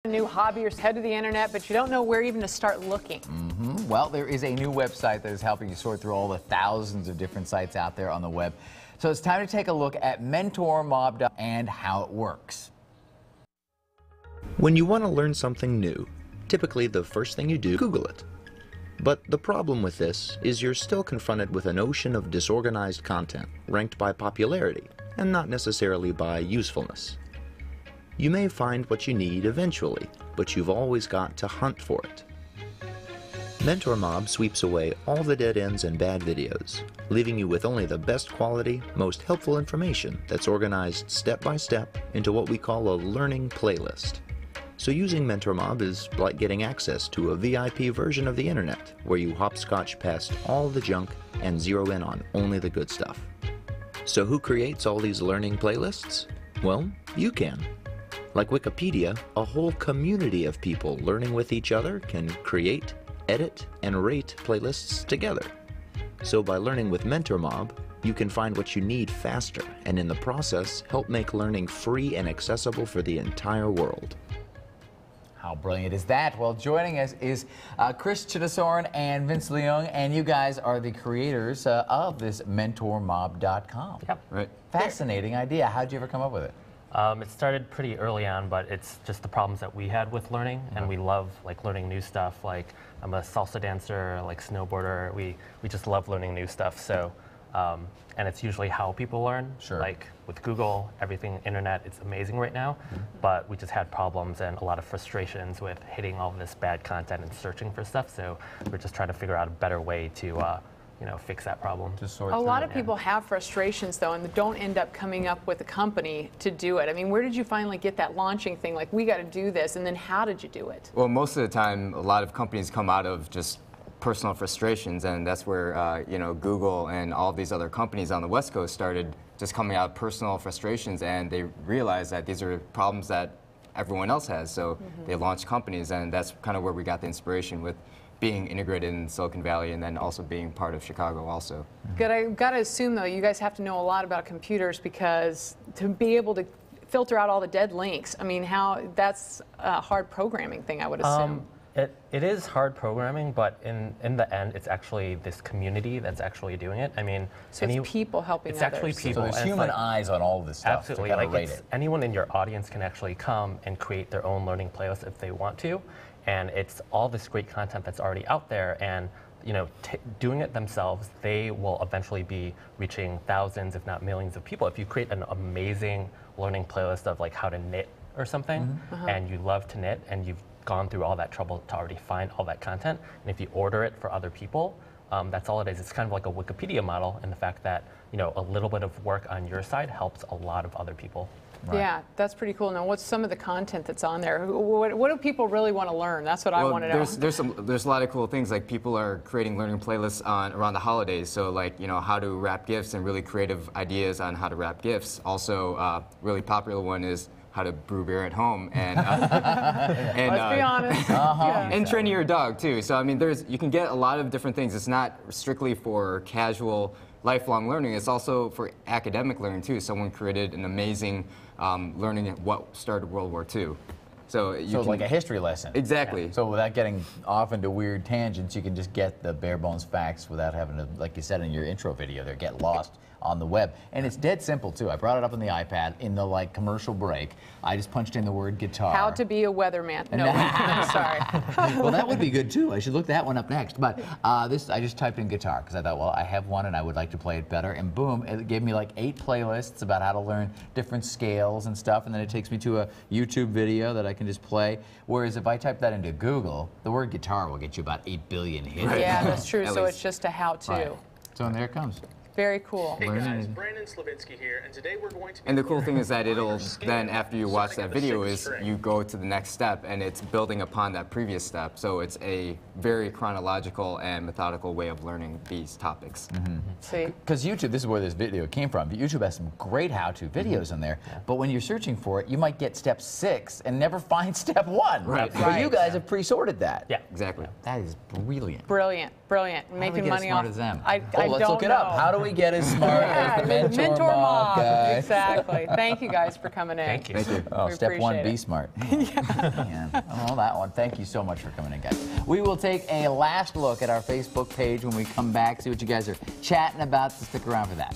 A new hobby or head to the internet, but you don't know where even to start looking. Well, there is a new website that is helping you sort through all the thousands of different sites out there on the web. So it's time to take a look at MentorMob and how it works. When you want to learn something new, typically the first thing you do is Google it. But the problem with this is you're still confronted with an ocean of disorganized content ranked by popularity and not necessarily by usefulness. You may find what you need eventually, but you've always got to hunt for it. MentorMob sweeps away all the dead ends and bad videos, leaving you with only the best quality, most helpful information that's organized step by step into what we call a learning playlist. So using MentorMob is like getting access to a VIP version of the internet, where you hopscotch past all the junk and zero in on only the good stuff. So who creates all these learning playlists? Well, you can. Like Wikipedia, a whole community of people learning with each other can create, edit, and rate playlists together. So by learning with MentorMob, you can find what you need faster, and in the process, help make learning free and accessible for the entire world. How brilliant is that? Well, joining us is Chris Chittisoren and Vince Leung, and you guys are the creators of this MentorMob.com. Yep. Right. Fascinating idea. How'd you ever come up with it? It started pretty early on, but it's just the problems that we had with learning, and we love learning new stuff. Like, I'm a salsa dancer, snowboarder. We just love learning new stuff. So, and it's usually how people learn. Sure. Like with Google, everything, internet, it's amazing right now. But we just had problems and a lot of frustrations with hitting all this bad content and searching for stuff. So we're just trying to figure out a better way to fix that problem. A lot of people have frustrations, though, and don't end up coming up with a company to do it. I mean, where did you finally get that launching thing? Like, we got to do this, and then how did you do it? Well, most of the time, a lot of companies come out of just personal frustrations, and that's where Google and all these other companies on the West Coast started just coming out of personal frustrations, and they realized that these are problems that everyone else has. So they launched companies, and that's kind of where we got the inspiration with being integrated in Silicon Valley and then also being part of Chicago also. Good. I've got to assume, though, you guys have to know a lot about computers, because to be able to filter out all the dead links, I mean, that's a hard programming thing, I would assume. It is hard programming, but in the end, it's actually this community that's actually doing it. I mean, so it's people helping others. It's actually people. So there's human eyes on all of this stuff. Absolutely. To kind of rate it. Anyone in your audience can actually come and create their own learning playlist if they want to. And it's all this great content that's already out there, and doing it themselves, they will eventually be reaching thousands, if not millions of people. If you create an amazing learning playlist of how to knit or something, and you love to knit, and you've gone through all that trouble to already find all that content, and if you order it for other people, that's all it is. It's kind of like a Wikipedia model in the fact that a little bit of work on your side helps a lot of other people. Right. Yeah, that's pretty cool. Now, what's some of the content that's on there? What do people really want to learn? That's what I want to know. There's a lot of cool things. Like, people are creating learning playlists around the holidays. So how to wrap gifts and really creative ideas on how to wrap gifts. Also, really popular one is how to brew beer at home, and let's be honest, and training your dog too. So I mean, you can get a lot of different things. It's not strictly for casual, lifelong learning. It's also for academic learning too. Someone created an amazing learning at what started World War II. So it's like a history lesson. Exactly. Yeah. So without getting off into weird tangents, you can just get the bare bones facts without having to, like you said in your intro video there, get lost on the web. And it's dead simple too. I brought it up on the iPad in the commercial break. I just punched in the word guitar. How to be a weatherman. No, I'm sorry. Well, that would be good too. I should look that one up next. But I just typed in guitar because I thought, well, I have one and I would like to play it better. And boom, it gave me 8 playlists about how to learn different scales and stuff. And then it takes me to a YouTube video that I can just play. Whereas if I type that into Google, the word guitar will get you about 8 billion hits. Right. Yeah, that's true. So it's just a how-to. Right. So there it comes. Very cool. Hey guys, Brandon Slavinsky here, and today we're going to be... And the cool thing is that it'll then, after you watch that video, you go to the next step, and it's building upon that previous step. So it's a very chronological and methodical way of learning these topics. See? Because YouTube, this is where this video came from. YouTube has some great how-to videos in there, but when you're searching for it, you might get step 6 and never find step 1. Right. But you guys have pre-sorted that. Yeah. Exactly. That is brilliant. Brilliant, brilliant. How do we Making get money as smart off. as them? I let's don't look it up. know. How do do we get as smart as the mentor, Mentor mob mob. guy? Exactly. Thank you guys for coming in. Thank you. Thank you. Oh, We step one, appreciate be it. smart. Yeah. Oh, that one. Thank you so much for coming in, guys. We will take a last look at our Facebook page when we come back, see what you guys are chatting about, so stick around for that.